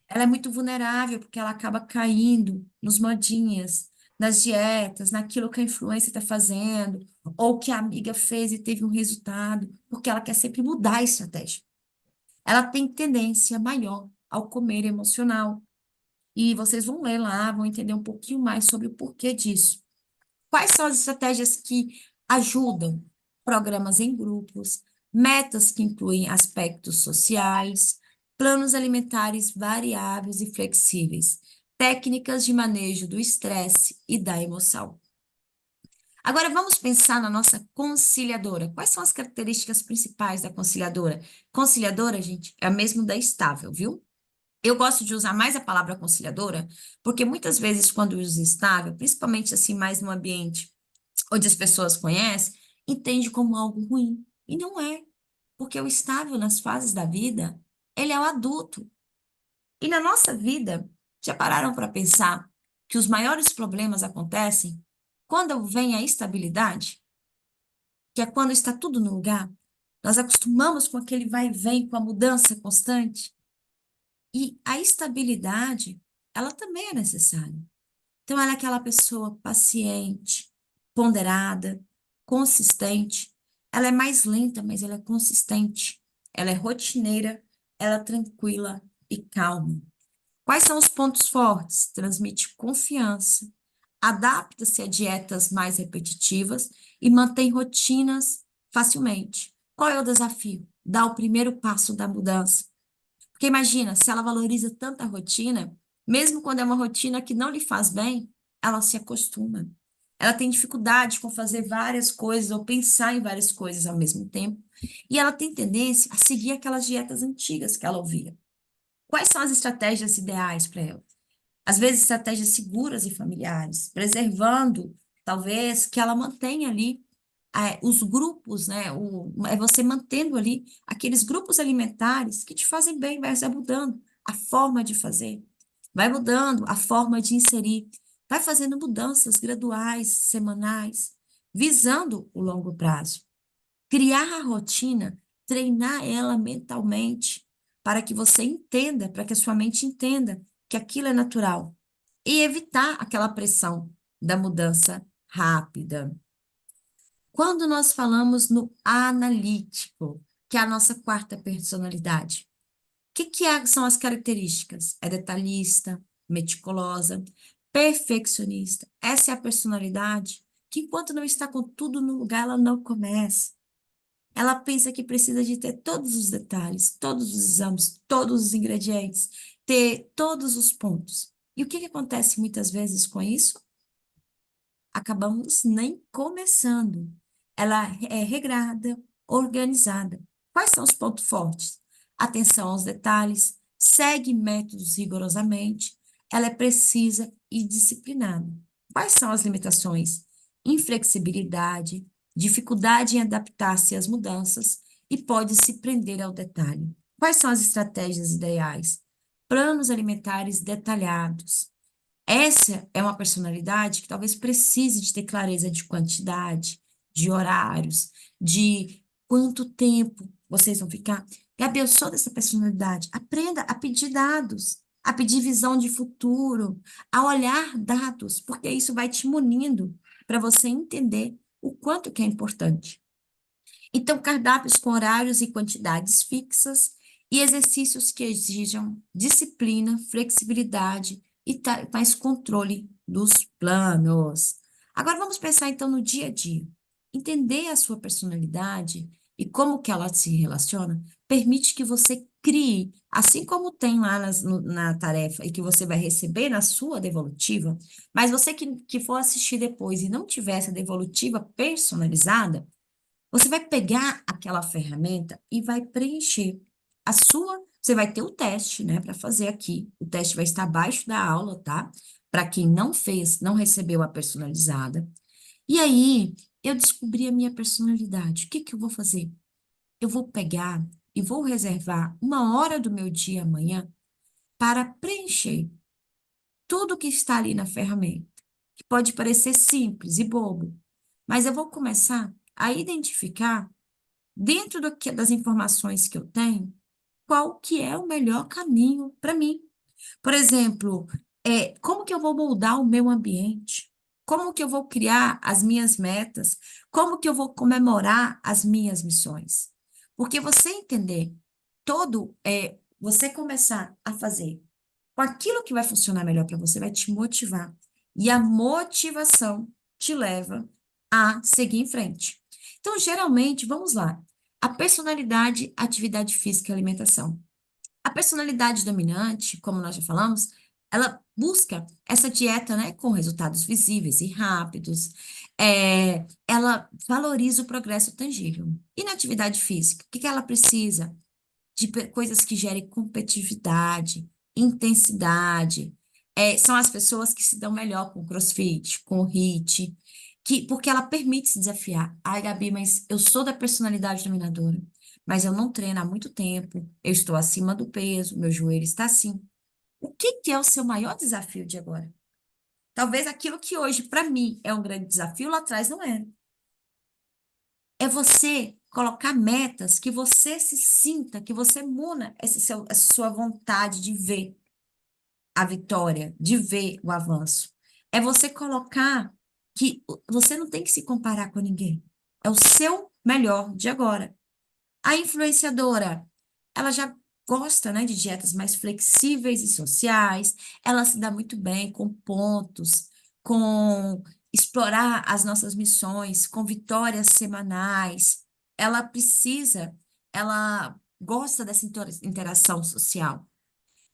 [SPEAKER 1] Ela é muito vulnerável porque ela acaba caindo nos modinhas, nas dietas, naquilo que a influência está fazendo, ou que a amiga fez e teve um resultado, porque ela quer sempre mudar a estratégia. Ela tem tendência maior ao comer emocional. E vocês vão ler lá, vão entender um pouquinho mais sobre o porquê disso. Quais são as estratégias que ajudam? Programas em grupos, metas que incluem aspectos sociais, planos alimentares variáveis e flexíveis, técnicas de manejo do estresse e da emoção. Agora vamos pensar na nossa conciliadora. Quais são as características principais da conciliadora? Conciliadora, gente, é a mesma da estável, viu? Eu gosto de usar mais a palavra conciliadora, porque muitas vezes, quando eu uso estável, principalmente assim, mais no ambiente onde as pessoas conhecem, entende como algo ruim. E não é, porque o estável nas fases da vida, ele é o adulto. E na nossa vida, já pararam para pensar que os maiores problemas acontecem quando vem a estabilidade, que é quando está tudo no lugar? Nós acostumamos com aquele vai e vem, com a mudança constante. E a estabilidade, ela também é necessária. Então, ela é aquela pessoa paciente, ponderada, consistente. Ela é mais lenta, mas ela é consistente. Ela é rotineira, ela é tranquila e calma. Quais são os pontos fortes? Transmite confiança, adapta-se a dietas mais repetitivas e mantém rotinas facilmente. Qual é o desafio? Dar o primeiro passo da mudança. Porque imagina, se ela valoriza tanta rotina, mesmo quando é uma rotina que não lhe faz bem, ela se acostuma. Ela tem dificuldade com fazer várias coisas ou pensar em várias coisas ao mesmo tempo. E ela tem tendência a seguir aquelas dietas antigas que ela ouvia. Quais são as estratégias ideais para ela? Às vezes, estratégias seguras e familiares, preservando, talvez, que ela mantenha ali os grupos, né? É você mantendo ali aqueles grupos alimentares que te fazem bem, vai mudando a forma de fazer, vai mudando a forma de inserir, vai fazendo mudanças graduais, semanais, visando o longo prazo. Criar a rotina, treinar ela mentalmente, para que você entenda, para que a sua mente entenda que aquilo é natural. E evitar aquela pressão da mudança rápida. Quando nós falamos no analítico, que é a nossa quarta personalidade, são as características? É detalhista, meticulosa, perfeccionista. Essa é a personalidade que, enquanto não está com tudo no lugar, ela não começa. Ela pensa que precisa de ter todos os detalhes, todos os exames, todos os ingredientes, ter todos os pontos. E o que que acontece muitas vezes com isso? Acabamos nem começando. Ela é regrada, organizada. Quais são os pontos fortes? Atenção aos detalhes, segue métodos rigorosamente, ela é precisa e disciplinada. Quais são as limitações? Inflexibilidade, dificuldade em adaptar-se às mudanças e pode se prender ao detalhe. Quais são as estratégias ideais? Planos alimentares detalhados. Essa é uma personalidade que talvez precise de ter clareza de quantidade, de horários, de quanto tempo vocês vão ficar. Gabi, eu sou dessa personalidade. Aprenda a pedir dados, a pedir visão de futuro, a olhar dados, porque isso vai te munindo para você entender o quanto que é importante. Então, cardápios com horários e quantidades fixas e exercícios que exijam disciplina, flexibilidade e mais controle dos planos. Agora vamos pensar então no dia a dia. Entender a sua personalidade e como que ela se relaciona permite que você crie, assim como tem lá na tarefa e que você vai receber na sua devolutiva, mas você que for assistir depois e não tiver essa devolutiva personalizada, você vai pegar aquela ferramenta e vai preencher a sua. Você vai ter o teste, né, para fazer aqui. O teste vai estar abaixo da aula, tá? Para quem não fez, não recebeu a personalizada. E aí, eu descobri a minha personalidade. O que que eu vou fazer? Eu vou pegar e vou reservar uma hora do meu dia amanhã para preencher tudo que está ali na ferramenta, que pode parecer simples e bobo, mas eu vou começar a identificar dentro das informações que eu tenho, qual que é o melhor caminho para mim. Por exemplo, como que eu vou moldar o meu ambiente? Como que eu vou criar as minhas metas? Como que eu vou comemorar as minhas missões? Porque você entender você começar a fazer com aquilo que vai funcionar melhor para você, vai te motivar. E a motivação te leva a seguir em frente. Então, geralmente, vamos lá. A personalidade, atividade física e alimentação. A personalidade dominante, como nós já falamos, ela busca essa dieta, né, com resultados visíveis e rápidos. Ela valoriza o progresso tangível. E na atividade física, o que que ela precisa? De coisas que gerem competitividade, intensidade. São as pessoas que se dão melhor com o CrossFit, com o HIIT, porque ela permite se desafiar. Ai, Gabi, mas eu sou da personalidade dominadora, mas eu não treino há muito tempo, eu estou acima do peso, meu joelho está assim. O que que é o seu maior desafio de agora? Talvez aquilo que hoje, para mim, é um grande desafio, lá atrás não era. É você colocar metas que você se sinta, que você muna essa sua vontade de ver a vitória, de ver o avanço. É você colocar que você não tem que se comparar com ninguém. É o seu melhor de agora. A influenciadora, ela já gosta, né, de dietas mais flexíveis e sociais, ela se dá muito bem com pontos, com explorar as nossas missões, com vitórias semanais. Ela precisa, ela gosta dessa interação social.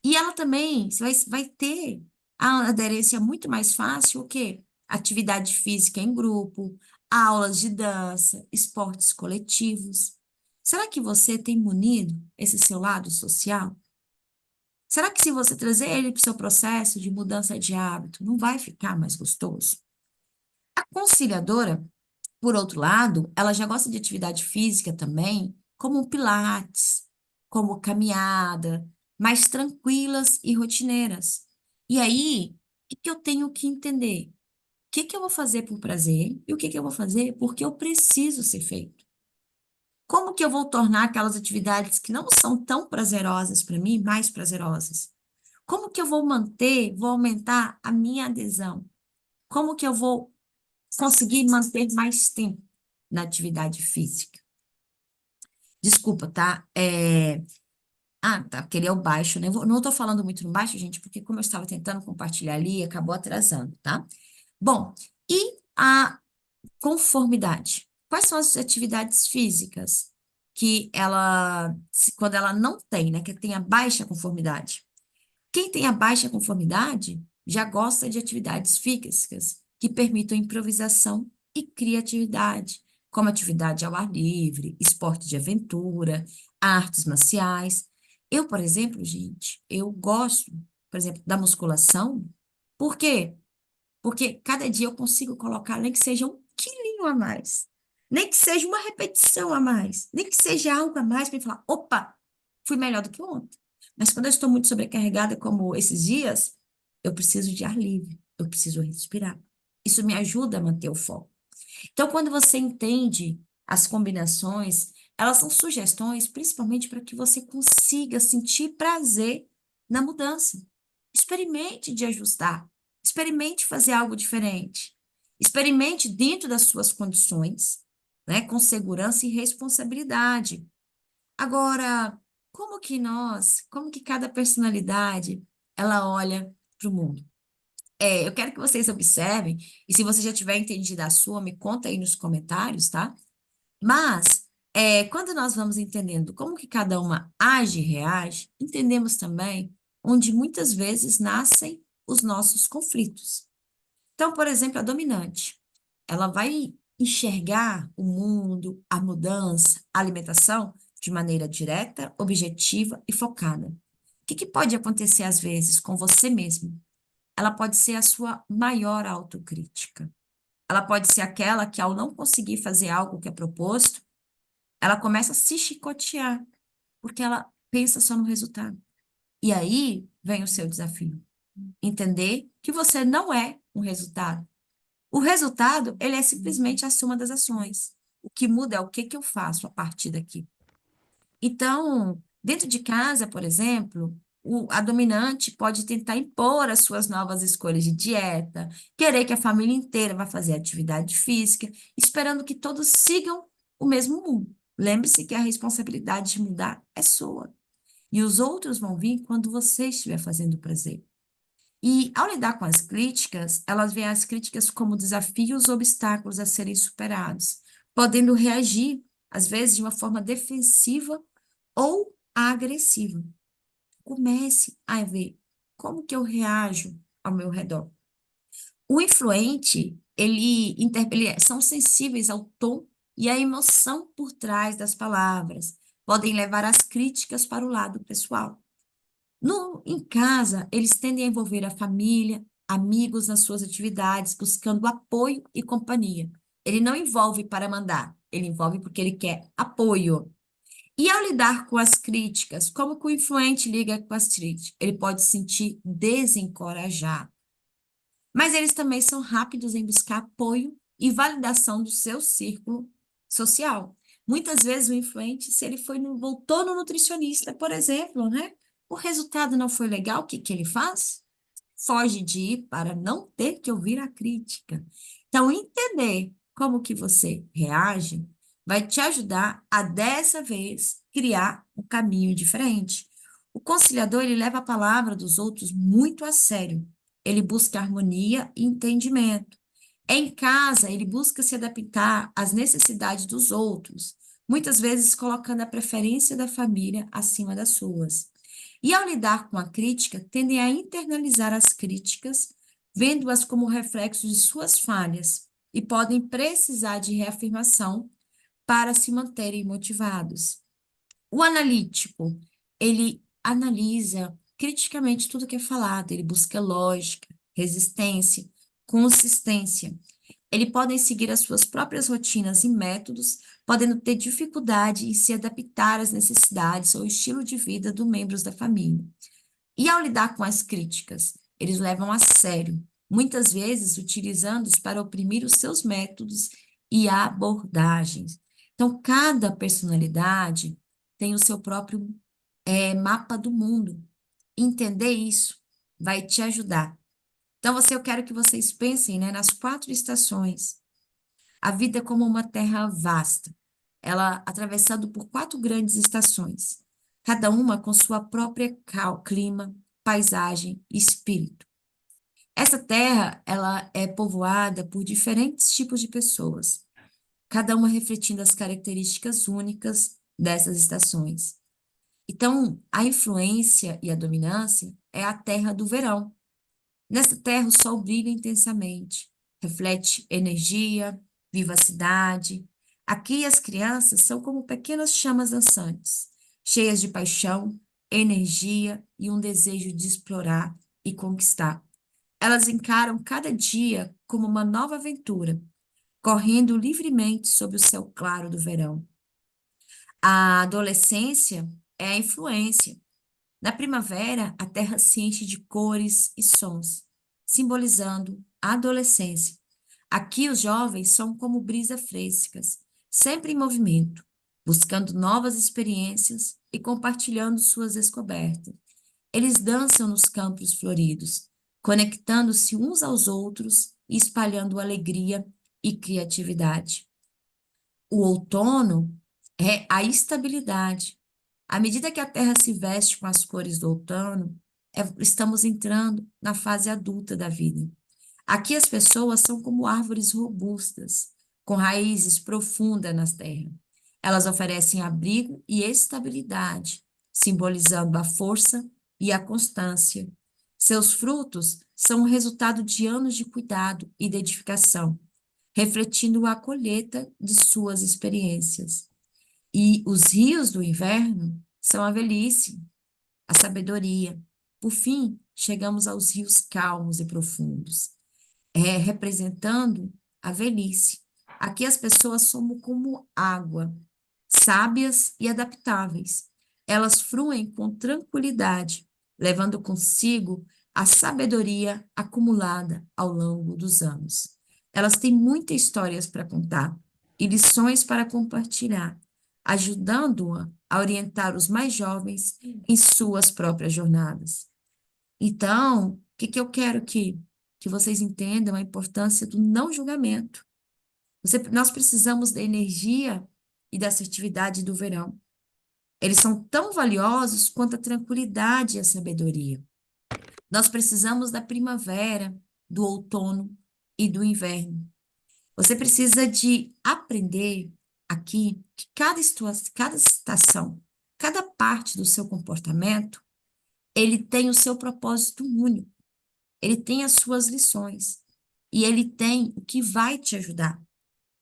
[SPEAKER 1] E ela também vai ter a aderência muito mais fácil, o quê? Atividade física em grupo, aulas de dança, esportes coletivos. Será que você tem munido esse seu lado social? Será que se você trazer ele para o seu processo de mudança de hábito, não vai ficar mais gostoso? A conciliadora, por outro lado, ela já gosta de atividade física também, como um pilates, como caminhada, mais tranquilas e rotineiras. E aí, o que que eu tenho que entender? O que que eu vou fazer por prazer e o que que eu vou fazer porque eu preciso ser feito? Como que eu vou tornar aquelas atividades que não são tão prazerosas para mim mais prazerosas? Como que eu vou manter, vou aumentar a minha adesão? Como que eu vou conseguir manter mais tempo na atividade física? Desculpa, tá? Tá, aquele é o baixo, né? Não estou falando muito no baixo, gente, porque como eu estava tentando compartilhar ali, acabou atrasando, tá? Bom, e a conformidade? Quais são as atividades físicas que quando ela não tem, né? Que tem a baixa conformidade? Quem tem a baixa conformidade já gosta de atividades físicas que permitam improvisação e criatividade, como atividade ao ar livre, esporte de aventura, artes marciais. Eu, por exemplo, gente, eu gosto, por exemplo, da musculação. Por quê? Porque cada dia eu consigo colocar, nem que seja um quilinho a mais Nem que seja uma repetição a mais, nem que seja algo a mais para falar, opa, fui melhor do que ontem. Mas quando eu estou muito sobrecarregada, como esses dias, eu preciso de ar livre, eu preciso respirar. Isso me ajuda a manter o foco. Então, quando você entende as combinações, elas são sugestões, principalmente para que você consiga sentir prazer na mudança. Experimente de ajustar, experimente fazer algo diferente, experimente dentro das suas condições, né, com segurança e responsabilidade. Agora, como que cada personalidade, ela olha para o mundo? Eu quero que vocês observem, e se você já tiver entendido a sua, me conta aí nos comentários, tá? Mas, quando nós vamos entendendo como que cada uma age e reage, entendemos também onde muitas vezes nascem os nossos conflitos. Então, por exemplo, a dominante, ela vai enxergar o mundo, a mudança, a alimentação de maneira direta, objetiva e focada. O que que pode acontecer às vezes com você mesmo? Ela pode ser a sua maior autocrítica. Ela pode ser aquela que, ao não conseguir fazer algo que é proposto, ela começa a se chicotear, porque ela pensa só no resultado. E aí vem o seu desafio. Entender que você não é um resultado. O resultado, ele é simplesmente a soma das ações. O que muda é o que que eu faço a partir daqui. Então, dentro de casa, por exemplo, a dominante pode tentar impor as suas novas escolhas de dieta, querer que a família inteira vá fazer atividade física, esperando que todos sigam o mesmo mundo. Lembre-se que a responsabilidade de mudar é sua. E os outros vão vir quando você estiver fazendo o prazer. E ao lidar com as críticas, elas veem as críticas como desafios, obstáculos a serem superados, podendo reagir, às vezes, de uma forma defensiva ou agressiva. Comece a ver como que eu reajo ao meu redor. O influente, são sensíveis ao tom e à emoção por trás das palavras, podem levar as críticas para o lado pessoal. Em casa, eles tendem a envolver a família, amigos nas suas atividades, buscando apoio e companhia. Ele não envolve para mandar, ele envolve porque ele quer apoio. E ao lidar com as críticas, como que o influente liga com as críticas? Ele pode se sentir desencorajado. Mas eles também são rápidos em buscar apoio e validação do seu círculo social. Muitas vezes o influente, se ele voltou no nutricionista, por exemplo, né? O resultado não foi legal, o que que ele faz? Foge de ir para não ter que ouvir a crítica. Então, entender como que você reage vai te ajudar a, dessa vez, criar um caminho diferente. O conciliador, ele leva a palavra dos outros muito a sério. Ele busca harmonia e entendimento. Em casa, ele busca se adaptar às necessidades dos outros, muitas vezes colocando a preferência da família acima das suas. E ao lidar com a crítica, tendem a internalizar as críticas, vendo-as como reflexos de suas falhas, e podem precisar de reafirmação para se manterem motivados. O analítico, ele analisa criticamente tudo que é falado, ele busca lógica, resistência, consistência. Eles podem seguir as suas próprias rotinas e métodos, podendo ter dificuldade em se adaptar às necessidades ou estilo de vida dos membros da família. E ao lidar com as críticas, eles levam a sério, muitas vezes utilizando-os para oprimir os seus métodos e abordagens. Então, cada personalidade tem o seu próprio mapa do mundo. Entender isso vai te ajudar. Então, eu quero que vocês pensem, né, nas 4 estações. A vida é como uma terra vasta, ela atravessando por 4 grandes estações, cada uma com sua própria clima, paisagem e espírito. Essa terra, ela é povoada por diferentes tipos de pessoas, cada uma refletindo as características únicas dessas estações. Então, a influência e a dominância é a terra do verão. Nessa terra, o sol brilha intensamente, reflete energia, vivacidade. Aqui, as crianças são como pequenas chamas dançantes, cheias de paixão, energia e um desejo de explorar e conquistar. Elas encaram cada dia como uma nova aventura, correndo livremente sob o céu claro do verão. A adolescência é a influência. Na primavera, a terra se enche de cores e sons, simbolizando a adolescência. Aqui, os jovens são como brisas frescas, sempre em movimento, buscando novas experiências e compartilhando suas descobertas. Eles dançam nos campos floridos, conectando-se uns aos outros e espalhando alegria e criatividade. O outono é a estabilidade. À medida que a terra se veste com as cores do outono, estamos entrando na fase adulta da vida. Aqui as pessoas são como árvores robustas, com raízes profundas na terra. Elas oferecem abrigo e estabilidade, simbolizando a força e a constância. Seus frutos são o resultado de anos de cuidado e dedicação, refletindo a colheita de suas experiências. E os rios do inverno são a velhice, a sabedoria. Por fim, chegamos aos rios calmos e profundos, representando a velhice. Aqui as pessoas somos como água, sábias e adaptáveis. Elas fluem com tranquilidade, levando consigo a sabedoria acumulada ao longo dos anos. Elas têm muitas histórias para contar e lições para compartilhar, ajudando-a a orientar os mais jovens em suas próprias jornadas. Então, o que eu quero que vocês entendam a importância do não julgamento. Nós precisamos da energia e da assertividade do verão. Eles são tão valiosos quanto a tranquilidade e a sabedoria. Nós precisamos da primavera, do outono e do inverno. Você precisa de aprender aqui que cada estação, cada parte do seu comportamento, ele tem o seu propósito único. Ele tem as suas lições. E ele tem o que vai te ajudar.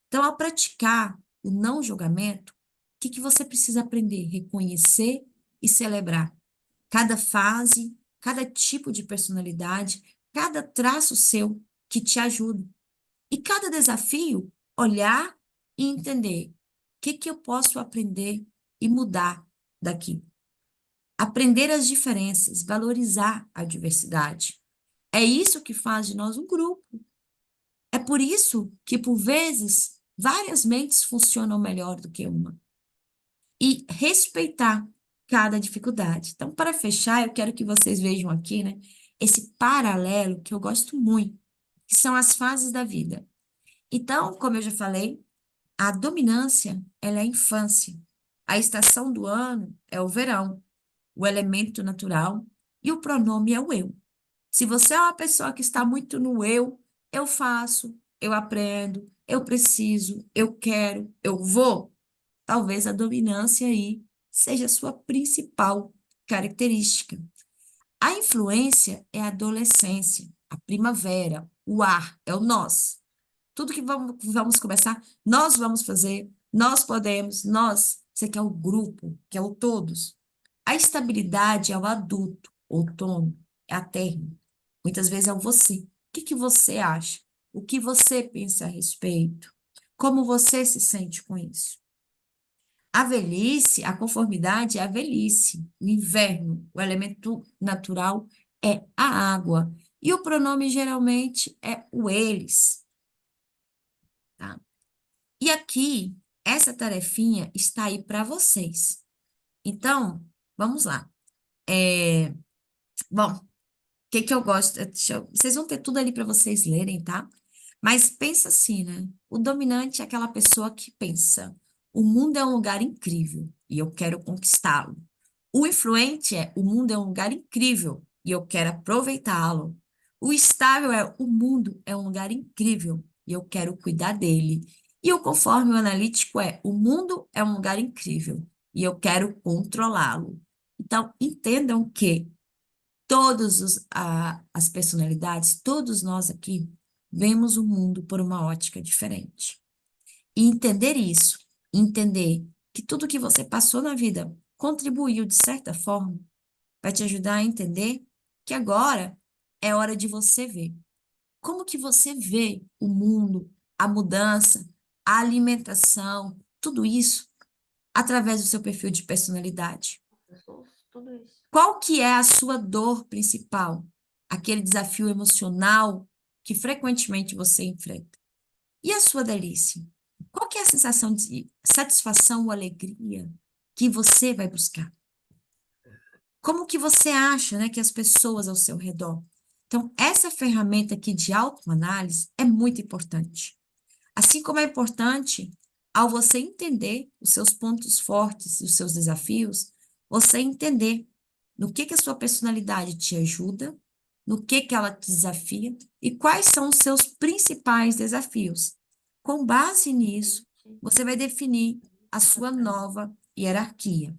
[SPEAKER 1] Então, ao praticar o não julgamento, o que você precisa aprender? Reconhecer e celebrar cada fase, cada tipo de personalidade, cada traço seu que te ajuda. E cada desafio, olhar e entender o que eu posso aprender e mudar daqui. Aprender as diferenças, valorizar a diversidade. É isso que faz de nós um grupo. É por isso que, por vezes, várias mentes funcionam melhor do que uma. E respeitar cada dificuldade. Então, para fechar, eu quero que vocês vejam aqui, né, esse paralelo que eu gosto muito, que são as fases da vida. Então, como eu já falei, a dominância, ela é a infância. A estação do ano é o verão, o elemento natural, e o pronome é o eu. Se você é uma pessoa que está muito no eu faço, eu aprendo, eu preciso, eu quero, eu vou, talvez a dominância aí seja a sua principal característica. A influência é a adolescência, a primavera, o ar, é o nós. Tudo que vamos começar, nós vamos fazer, nós podemos, nós, você quer o grupo, que é o todos. A estabilidade é o adulto, outono, é a terra. Muitas vezes é o você. O que você acha? O que você pensa a respeito? Como você se sente com isso? A velhice, a conformidade é a velhice. O inverno, o elemento natural é a água. E o pronome geralmente é o eles, tá? E aqui, essa tarefinha está aí para vocês. Então, vamos lá. Bom, o que eu gosto? Vocês vão ter tudo ali para vocês lerem, tá? Mas pensa assim, né? O dominante é aquela pessoa que pensa: o mundo é um lugar incrível e eu quero conquistá-lo. O influente é: o mundo é um lugar incrível e eu quero aproveitá-lo. O estável é: o mundo é um lugar incrível e eu quero cuidar dele. E o conforme o analítico é: o mundo é um lugar incrível e eu quero controlá-lo. Então, entendam que as personalidades, todos nós aqui, vemos o mundo por uma ótica diferente. E entender isso, entender que tudo que você passou na vida contribuiu de certa forma, vai te ajudar a entender que agora é hora de você ver. Como que você vê o mundo a mudança, a alimentação, tudo isso através do seu perfil de personalidade.
[SPEAKER 3] Tudo isso.
[SPEAKER 1] Qual que é a sua dor principal? Aquele desafio emocional que frequentemente você enfrenta. E a sua delícia? Qual que é a sensação de satisfação ou alegria que você vai buscar? Como que você acha, né, que as pessoas ao seu redor? Então, essa ferramenta aqui de autoanálise é muito importante. Assim como é importante, ao você entender os seus pontos fortes e os seus desafios, você entender no que a sua personalidade te ajuda, no que ela te desafia e quais são os seus principais desafios. Com base nisso, você vai definir a sua nova hierarquia.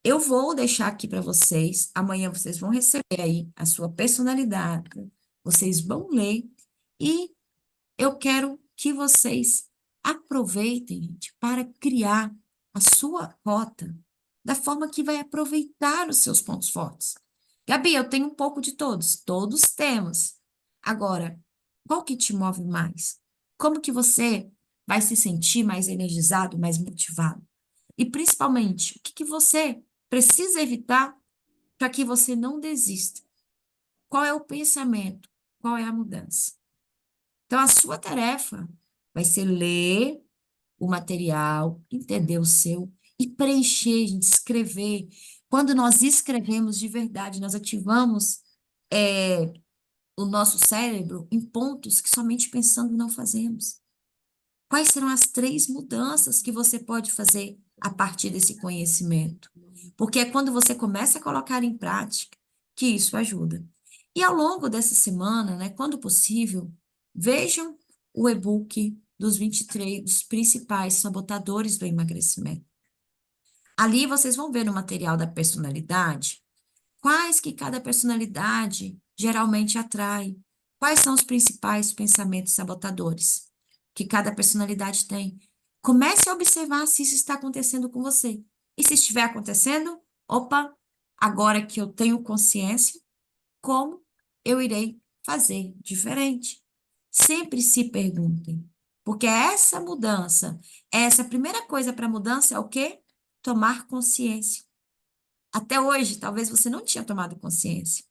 [SPEAKER 1] Eu vou deixar aqui para vocês, amanhã vocês vão receber aí a sua personalidade, vocês vão ler e eu quero que vocês aproveitem, gente, para criar a sua rota da forma que vai aproveitar os seus pontos fortes. Gabi, eu tenho um pouco de todos, todos temos. Agora, qual que te move mais? Como que você vai se sentir mais energizado, mais motivado? E principalmente, o que que você precisa evitar para que você não desista? Qual é o pensamento? Qual é a mudança? Então, a sua tarefa vai ser ler o material, entender o seu e preencher, gente, escrever. Quando nós escrevemos de verdade, nós ativamos o nosso cérebro em pontos que somente pensando não fazemos. Quais serão as 3 mudanças que você pode fazer a partir desse conhecimento? Porque é quando você começa a colocar em prática que isso ajuda. E ao longo dessa semana, né, quando possível, vejam o e-book dos 23 dos principais sabotadores do emagrecimento. Ali vocês vão ver no material da personalidade quais que cada personalidade geralmente atrai, quais são os principais pensamentos sabotadores que cada personalidade tem. Comece a observar se isso está acontecendo com você. E se estiver acontecendo, opa, agora que eu tenho consciência, como eu irei fazer diferente? Sempre se perguntem, porque essa mudança, essa primeira coisa para a mudança é o quê? Tomar consciência. Até hoje, talvez você não tinha tomado consciência.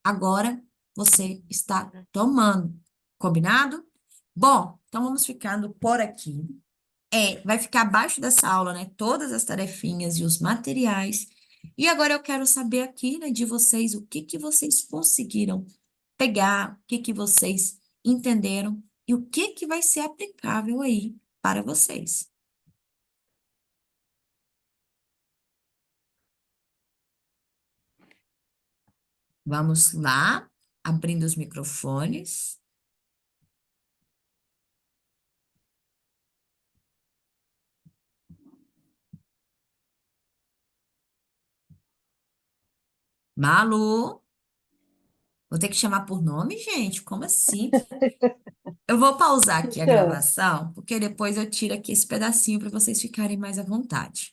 [SPEAKER 1] Agora você está tomando. Combinado? Bom, então vamos ficando por aqui. Vai ficar abaixo dessa aula, né? Todas as tarefinhas e os materiais. E agora eu quero saber aqui, né, de vocês, o que que vocês conseguiram pegar, o que que vocês entenderam e o que que vai ser aplicável aí para vocês. Vamos lá, abrindo os microfones. Malu, vou ter que chamar por nome, gente? Como assim? Eu vou pausar aqui a
[SPEAKER 3] Então,
[SPEAKER 1] gravação, porque depois eu tiro aqui esse pedacinho para vocês ficarem mais à vontade.